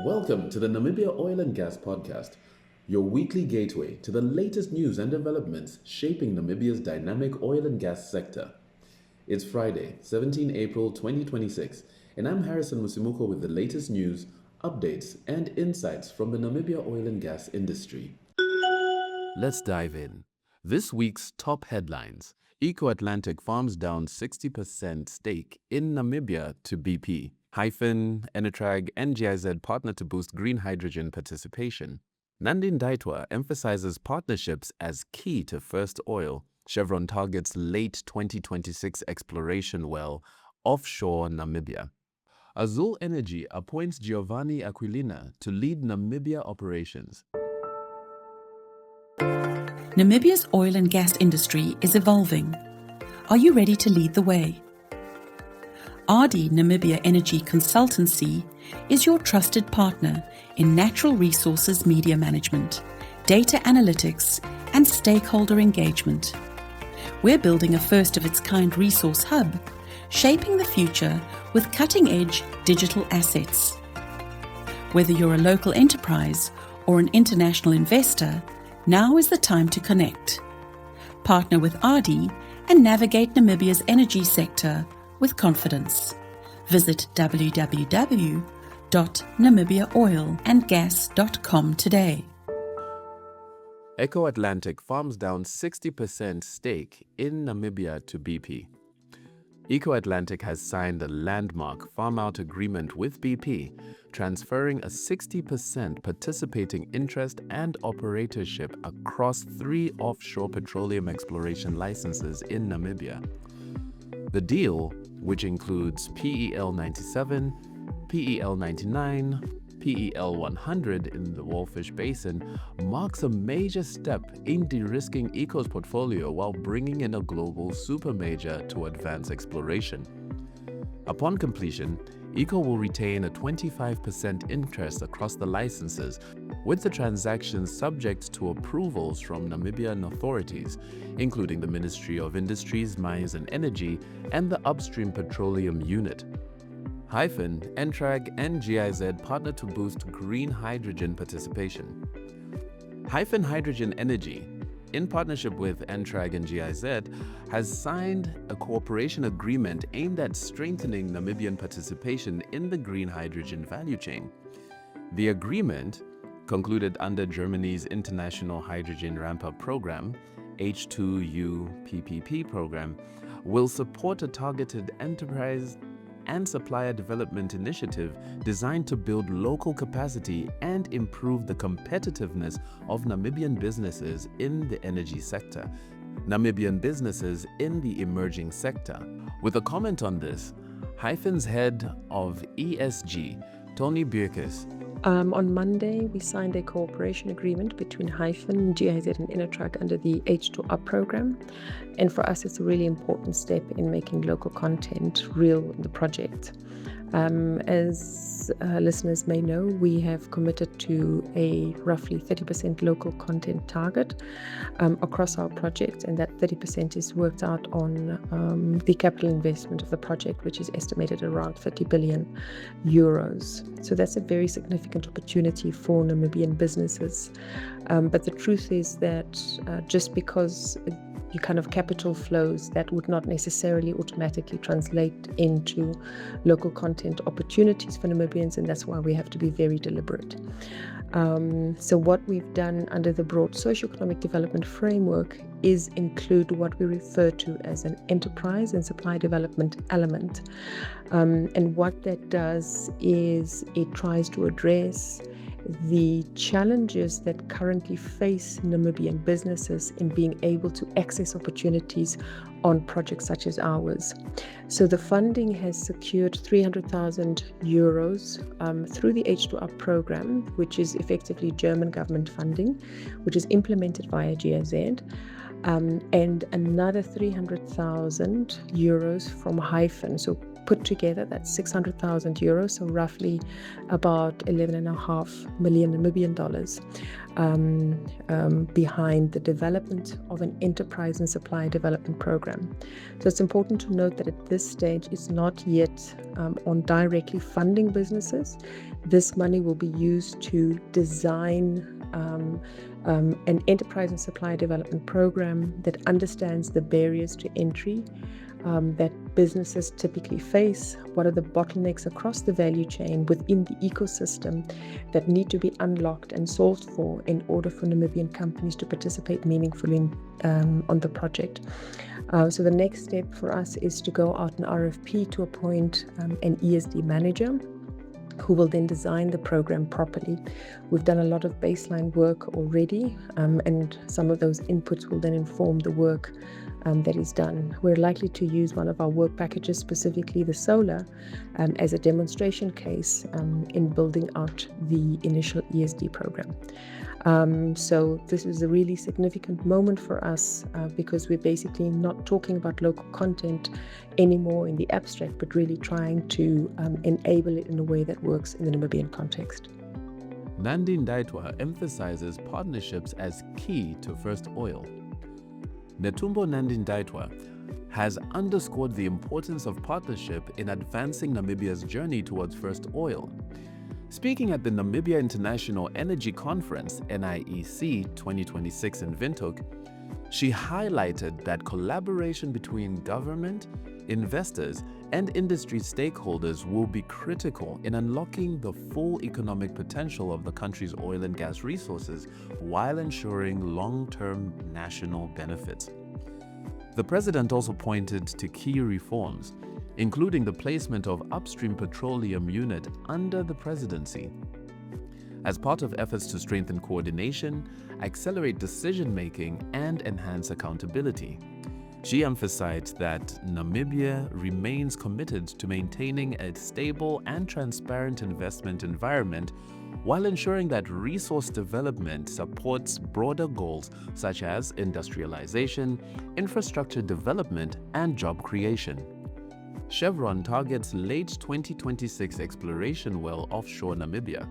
Welcome to the Namibia Oil and Gas podcast, your weekly gateway to the latest news and developments shaping Namibia's dynamic oil and gas sector. It's Friday, 17 April 2026, and I'm Harrison Musimuko with the latest news, updates, and insights from the Namibia oil and gas industry. Let's dive in. This week's top headlines: Eco Atlantic farms down 60% stake in Namibia to BP. Hyphen, Enertrag and GIZ partner to boost green hydrogen participation. Nandi-Ndaitwah emphasizes partnerships as key to first oil. Chevron targets late 2026 exploration well offshore Namibia. Azule Energy appoints Giovanni Aquilina to lead Namibia operations. Namibia's oil and gas industry is evolving. Are you ready to lead the way? RD Namibia Energy Consultancy is your trusted partner in natural resources media management, data analytics, and stakeholder engagement. We're building a first-of-its-kind resource hub, shaping the future with cutting-edge digital assets. Whether you're a local enterprise or an international investor, now is the time to connect. Partner with RD and navigate Namibia's energy sector with confidence. Visit www.namibiaoilandgas.com today. Eco Atlantic farms down 60% stake in Namibia to BP. Eco Atlantic has signed a landmark farm-out agreement with BP, transferring a 60% participating interest and operatorship across 3 offshore petroleum exploration licenses in Namibia. The deal, which includes PEL 97, PEL 99, PEL 100 in the Walfish Basin, marks a major step in de-risking Eco's portfolio while bringing in a global super major to advance exploration. Upon completion, Eco will retain a 25% interest across the licenses, with the transactions subject to approvals from Namibian authorities, including the Ministry of Industries, Mines and Energy and the Upstream Petroleum Unit. Hyphen, Enertrag and GIZ partner to boost green hydrogen participation. Hyphen Hydrogen Energy, in partnership with Enertrag and GIZ, has signed a cooperation agreement aimed at strengthening Namibian participation in the green hydrogen value chain. The agreement, concluded under Germany's International Hydrogen Ramp-Up Program, H2U PPP program, will support a targeted enterprise and supplier development initiative designed to build local capacity and improve the competitiveness of Namibian businesses in the energy sector. Namibian businesses in the emerging sector. With a comment on this, Hyphen's head of ESG, Tony Bierkes. On Monday, we signed a cooperation agreement between Hyphen, GIZ and Enertrag under the H2Up program. And for us, it's a really important step in making local content real in the project. As listeners may know, we have committed to a roughly 30% local content target across our project, and that 30% is worked out on the capital investment of the project, which is estimated around 30 billion euros. So that's a very significant opportunity for Namibian businesses. But the truth is that just because you kind of capital flows, that would not necessarily automatically translate into local content opportunities for Namibians, and that's why we have to be very deliberate. So what we've done under the broad socio-economic development framework is include what we refer to as an enterprise and supply development element. And what that does is it tries to address the challenges that currently face Namibian businesses in being able to access opportunities on projects such as ours. So the funding has secured 300,000 euros through the H2Up program, which is effectively German government funding, which is implemented via GIZ, and another 300,000 euros from Hyphen. So put together. That's 600,000 euros, so roughly about 11.5 million Namibian dollars, behind the development of an enterprise and supply development program. So it's important to note that at this stage it's not yet on directly funding businesses. This money will be used to design an enterprise and supply development program that understands the barriers to entry that businesses typically face. What are the bottlenecks across the value chain within the ecosystem that need to be unlocked and solved for in order for Namibian companies to participate meaningfully on the project. So the next step for us is to go out an RFP to appoint an ESD manager who will then design the program properly. We've done a lot of baseline work already, and some of those inputs will then inform the work that is done. We're likely to use one of our work packages, specifically the solar, as a demonstration case in building out the initial ESD program. So this is a really significant moment for us because we're basically not talking about local content anymore in the abstract, but really trying to enable it in a way that works in the Namibian context. Nandi-Ndaitwah emphasizes partnerships as key to first oil. Netumbo Nandi-Ndaitwah has underscored the importance of partnership in advancing Namibia's journey towards first oil. Speaking at the Namibia International Energy Conference, NIEC 2026 in Windhoek, she highlighted that collaboration between government, investors, and industry stakeholders will be critical in unlocking the full economic potential of the country's oil and gas resources while ensuring long-term national benefits. The president also pointed to key reforms, including the placement of upstream petroleum unit under the presidency, as part of efforts to strengthen coordination, accelerate decision-making, and enhance accountability. She emphasized that Namibia remains committed to maintaining a stable and transparent investment environment while ensuring that resource development supports broader goals such as industrialization, infrastructure development, and job creation. Chevron targets late 2026 exploration well offshore Namibia.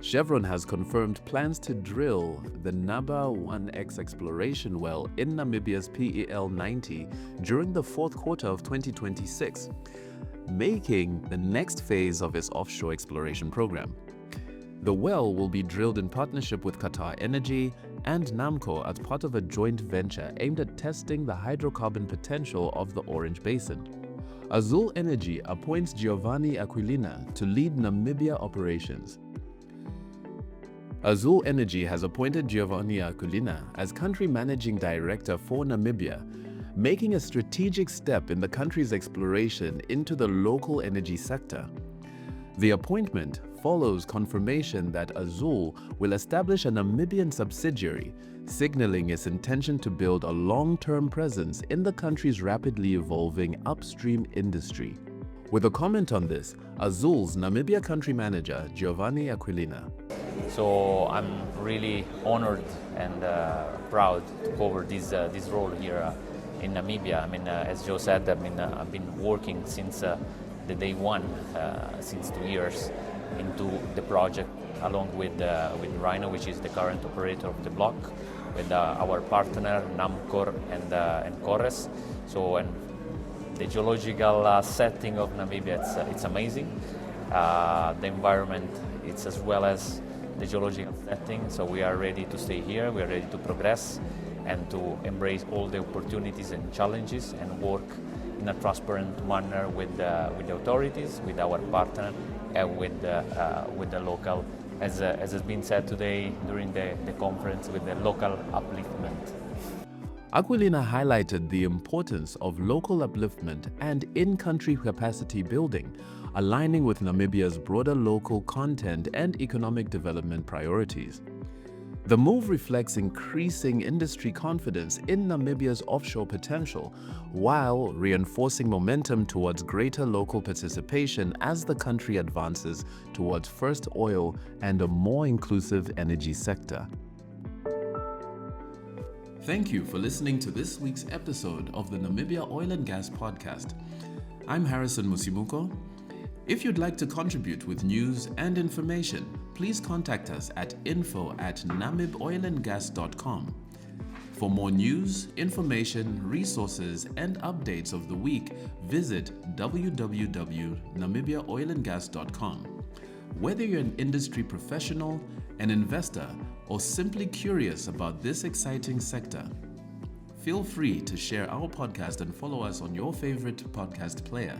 Chevron has confirmed plans to drill the Naba 1X exploration well in Namibia's PEL 90 during the fourth quarter of 2026, making the next phase of its offshore exploration program. The well will be drilled in partnership with Qatar Energy and Namco as part of a joint venture aimed at testing the hydrocarbon potential of the Orange Basin. Azule Energy appoints Giovanni Aquilina to lead Namibia operations. Azule Energy has appointed Giovanni Aquilina as Country Managing Director for Namibia, making a strategic step in the country's exploration into the local energy sector. The appointment follows confirmation that Azule will establish a Namibian subsidiary, signaling its intention to build a long-term presence in the country's rapidly evolving upstream industry. With a comment on this, Azule's Namibia Country Manager, Giovanni Aquilina. So I'm really honored and proud to cover this role here in Namibia. I mean, as Joe said, I've been working since the day one, since 2 years, into the project, along with Rhino, which is the current operator of the block, with our partner Namcor and Corres. So, and the geological setting of Namibia, it's amazing. The environment, it's as well as the geological setting. So we are ready to stay here. We are ready to progress and to embrace all the opportunities and challenges and work in a transparent manner with the authorities, with our partner, and with the local, as has been said today during the conference, with the local upliftment. Aquilina highlighted the importance of local upliftment and in-country capacity building, aligning with Namibia's broader local content and economic development priorities. The move reflects increasing industry confidence in Namibia's offshore potential, while reinforcing momentum towards greater local participation as the country advances towards first oil and a more inclusive energy sector. Thank you for listening to this week's episode of the Namibia Oil and Gas podcast. I'm Harrison Musimuko. If you'd like to contribute with news and information, please contact us at info@namiboilandgas.com. For more news, information, resources, and updates of the week, visit www.namibiaoilandgas.com. Whether you're an industry professional, an investor, or simply curious about this exciting sector, feel free to share our podcast and follow us on your favorite podcast player.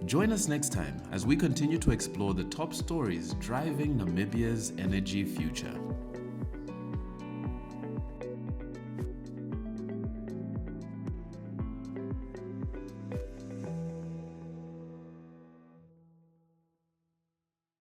Join us next time as we continue to explore the top stories driving Namibia's energy future.